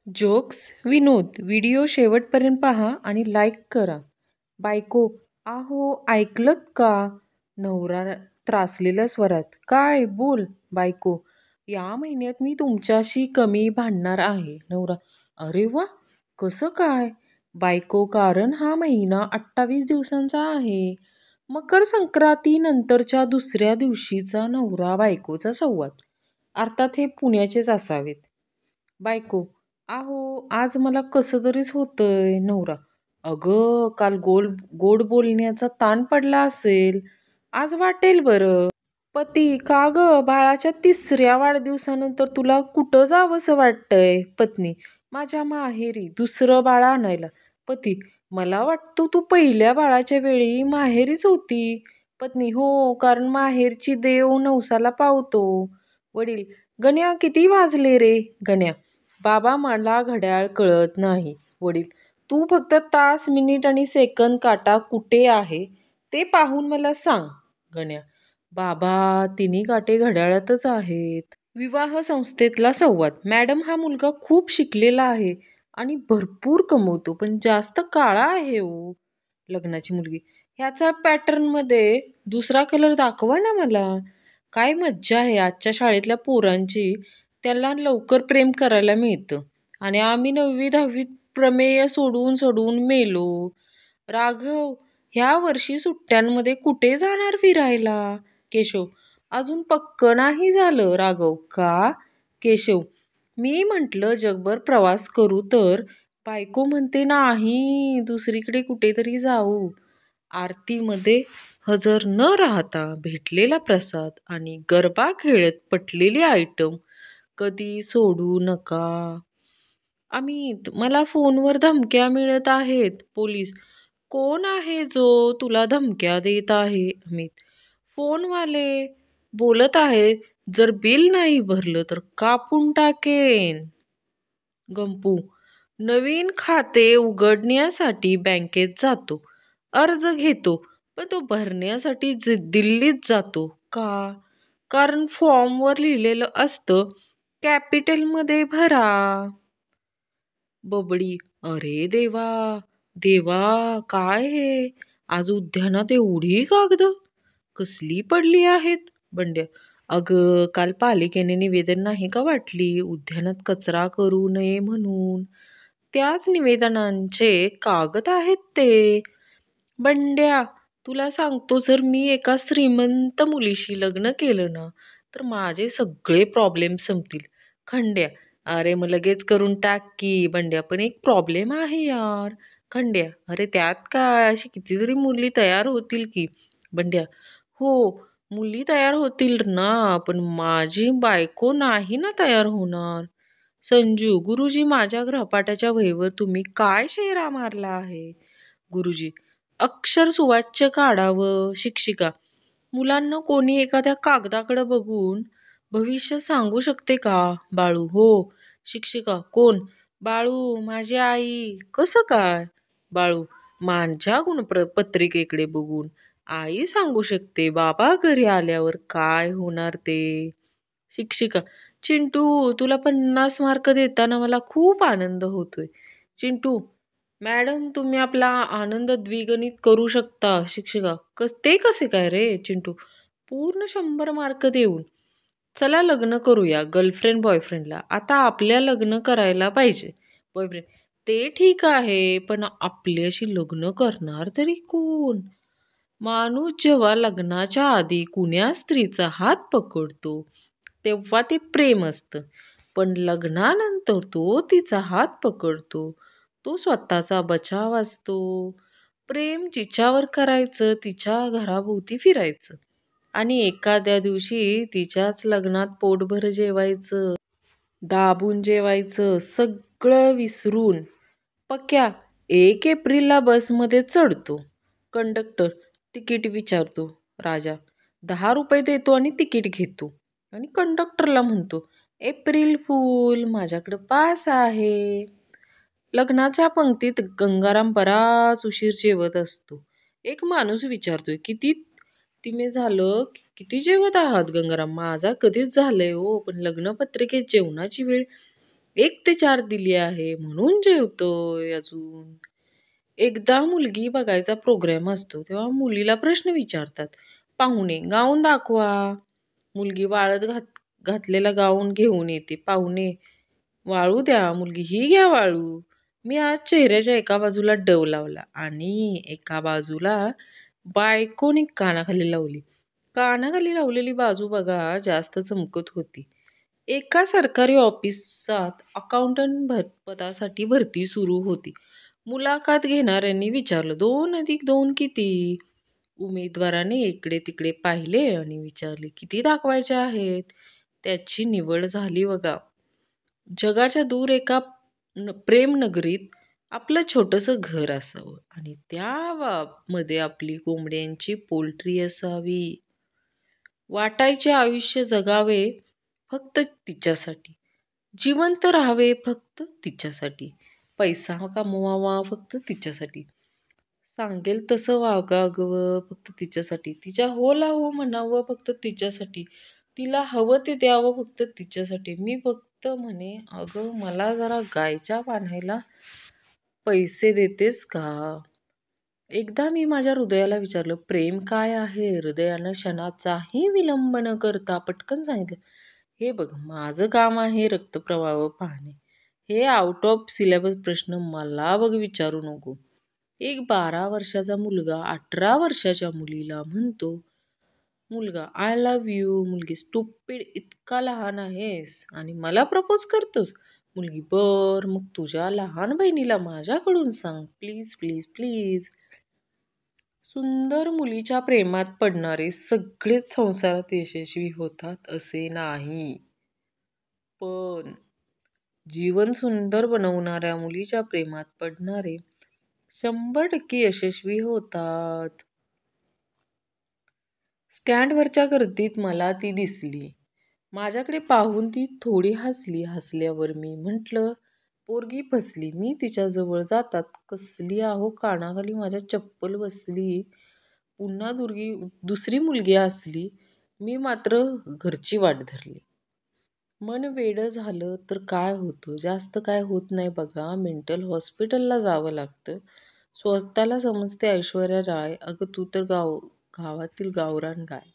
Jokes, विनोद. Video शेवटपर्यंत पहा आणि लाईक करा. बायको: आहो ऐकलत का? नवरा त्रासलेल्या स्वरात: काय बोल. बायको: या महिन्यात मी तुमच्याशी कमी भांडणार आहे. नवरा: अरे वा, कसं काय? बायको: कारण हा महिना 28 दिवसांचा आहे. मकर संक्रांती नंतरच्या दुसऱ्या दिवशीचा नवरा बायकोचा संवाद. अर्थात हे पुण्याचेच असावेत. बायको: आहो आज मला कसं तरीच होतंय. नवरा: अगं काल गोड बोलण्याचा ताण पडला असेल, आज वाटेल बरं. पती: का ग, बाळाच्या 3ऱ्या वाढदिवसानंतर तुला कुठं जावंसं वाटतंय? पत्नी: माझ्या माहेरी दुसरं बाळ आणायला. पती: मला वाटतं तू पहिल्या बाळाच्या वेळी माहेरीच होती. पत्नी: हो, कारण माहेरची देव नवसाला पावतो. वडील: गण्या किती वाजले रे? गण्या: बाबा मला घड्याळ कळत नाही. वडील: तू फक्त तास, मिनिट आणि सेकंद काटा कुठे आहे ते पाहून मला सांग. गण्या: बाबा तिन्ही काटे घड्याळातच आहेत. विवाह संस्थेतला संवाद. मॅडम, हा मुलगा खूप शिकलेला आहे आणि भरपूर कमवतो, पण जास्त काळा आहे हो. लग्नाची मुलगी: ह्याचा पॅटर्न मध्ये दुसरा कलर दाखवा ना मला. काय मज्जा आहे आजच्या शाळेतल्या पोरांची. त्याला लवकर प्रेम करायला मिळतं आणि आम्ही 9वी-10वीत प्रमेय सोडवून सोडवून मेलो. राघव: ह्या वर्षी सुट्ट्यांमध्ये कुठे जाणार फिरायला? केशव: अजून पक्क नाही झालं. राघव: का? केशव: मी म्हटलं जगभर प्रवास करू तर. बायको म्हणते नाही, दुसरीकडे कुठेतरी जाऊ. आरतीमध्ये हजर न राहता भेटलेला प्रसाद आणि गरबा खेळत पटलेली आयटम कधी सोडू नका. अमित: मला फोनवर धमक्या मिळत आहेत. पोलीस: कोण आहे जो तुला धमक्या देत आहे? अमित: फोनवाले बोलत आहे, जर बिल नाही भरलं तर कापून टाकेन. गंपू: नवीन खाते उघडण्यासाठी बँकेत जातो, अर्ज घेतो, पण तो भरण्यासाठी दिल्लीत जातो. का? कारण फॉर्मवर लिहिलेलं असतं कॅपिटलमध्ये भरा. बबडी: अरे देवा देवा, काय हे? आज उद्यानात एवढी कागद कसली पडली आहेत? बंड्या: अगं काल पालिकेने निवेदन नाही का वाटली उद्यानात कचरा करू नये म्हणून, त्याच निवेदनांचे कागद आहेत ते. बंड्या: तुला सांगतो, जर मी एका श्रीमंत मुलीशी लग्न केलं ना, तर माझे सगळे प्रॉब्लेम संपतील. खंड्या: अरे मग लगेच करून टाक की. बंड्या: पण एक प्रॉब्लेम आहे यार. खंड्या: अरे त्यात काय, अशी कितीतरी मुली तयार होतील की. बंड्या: हो, मुली तयार होतील ना, पण माझी बायको नाही ना तयार होणार. संजू: गुरुजी, माझ्या गृहपाठाच्या वहीवर तुम्ही काय शेरा मारला आहे? गुरुजी: अक्षर सुवाच्य काढावं. शिक्षिका: मुलांना कोणी एखाद्या कागदाकडे बघून भविष्य सांगू शकते का? बाळू: हो. शिक्षिका: कोण? बाळू: माझी आई. कसं काय? बाळू: माझ्या गुणपत्रिकेकडे बघून आई सांगू शकते बाबा घरी आल्यावर काय होणार ते. शिक्षिका: चिंटू, तुला 50 मार्क देताना मला खूप आनंद होतोय. चिंटू: मॅडम, तुम्ही आपला आनंद द्विगुणित करू शकता. शिक्षिका: ते कसे काय रे? चिंटू: पूर्ण 100 मार्क देऊन. चला लग्न करूया गर्लफ्रेंड बॉयफ्रेंडला. आता आपल्या लग्न करायला पाहिजे. बॉयफ्रेंड: ते ठीक आहे, पण आपल्याशी लग्न करणार तरी कोण? माणूस जेव्हा लग्नाच्या आधी कुण्या स्त्रीचा हात पकडतो तेव्हा ते प्रेम असतं, पण लग्नानंतर तो तिचा हात पकडतो तो स्वतःचा बचाव असतो. प्रेम जिच्यावर करायचं तिच्या घराभोवती फिरायचं आणि एखाद्या दिवशी तिच्याच लग्नात पोटभर जेवायचं, दाबून जेवायचं, सगळं विसरून. पक्या: 1 एप्रिलला बसमध्ये चढतो. कंडक्टर तिकीट विचारतो. राजा: 10 रुपये देतो आणि तिकीट घेतो आणि कंडक्टरला म्हणतो, एप्रिल फूल, माझ्याकडे पास आहे. लग्नाच्या पंक्तीत गंगाराम बराच उशीर जेवत असतो. एक माणूस विचारतोय, किती तिमे झालं, किती जेवत आहात गंगाराम? माझा कधीच झालंय हो, पण लग्नपत्रिकेत जेवणाची वेळ 1 ते 4 दिली आहे म्हणून जेवतोय अजून. एकदा मुलगी बघायचा प्रोग्राम असतो तेव्हा मुलीला प्रश्न विचारतात. पाहुणे गाऊन दाखवा. मुलगी वाळत घातलेला गाऊन घेऊन येते. पाहुणे वाळू द्या. मुलगी ही घ्या वाळू. मी आज चेहऱ्याच्या एका बाजूला डव लावला आणि एका बाजूला बायकोने कानाखाली लावली. कानाखाली लावलेली बाजू बघा जास्त चमकत होती. एका सरकारी ऑफिसात अकाउंटंट पदासाठी भरती सुरू होती. मुलाखत घेणाऱ्यांनी विचारलं, 2 अधिक 2 किती? उमेदवाराने इकडे-तिकडे पाहिले आणि विचारले, किती दाखवायचे आहेत? त्याची निवड झाली बघा. जगाच्या दूर एका प्रेम नगरीत आपलं छोटंसं घर असावं आणि मध्ये आपली कोंबड्यांची पोल्ट्री असावी. वाटायचे आयुष्य जगावे फक्त तिच्यासाठी. जिवंत राहावे फक्त तिच्यासाठी. पैसा कमवावा फक्त तिच्यासाठी. सांगेल तसं वागावं फक्त तिच्यासाठी. तिच्या होला हो म्हणावं फक्त तिच्यासाठी. तिला हवं ते द्यावं फक्त तिच्यासाठी. मी फक्त म्हणे, अगं मला जरा गायच्या पाण्याला पैसे देतेस का? एकदा मी माझ्या हृदयाला विचारलं, प्रेम काय आहे? हृदयानं क्षणाचाही विलंब न करता पटकन सांगितलं, हे बघ माझं काम आहे रक्तप्रवाह पाहणे. हे आउट ऑफ सिलेबस प्रश्न मला बघ विचारू नको. एक 12 वर्षाचा मुलगा 18 वर्षाच्या मुलीला म्हणतो, मुलगा आय लव्ह यू. मुलगी स्टुपिड इतका लहान आहेस आणि मला प्रपोज करतोस? मुलगी बर मग तुझ्या लहान बहिणीला माझ्याकडून सांग प्लीज प्लीज प्लीज. सुंदर मुलीच्या प्रेमात पडणारे सगळेच संसारात यशस्वी होतात असे नाही. पण जीवन सुंदर बनवणाऱ्या मुलीच्या प्रेमात पडणारे 100% यशस्वी होतात. स्टँडवरच्या गर्दीत मला ती दिसली. माझ्याकडे पाहून ती थोडी हसली. हसल्यावर मी म्हटलं, पोरगी फसली. मी तिच्याजवळ जातात कसली अहो कानाखाली माझ्या चप्पल बसली. पुन्हा दुसरी मुलगी असली. मी मात्र घरची वाट धरली. मन वेडं झालं तर काय होतं? जास्त काय होत नाही बघा. मेंटल हॉस्पिटलला जावं लागतं. स्वतःला समजते ऐश्वर्या राय. अगं तू तर गावातील गावरान गाय.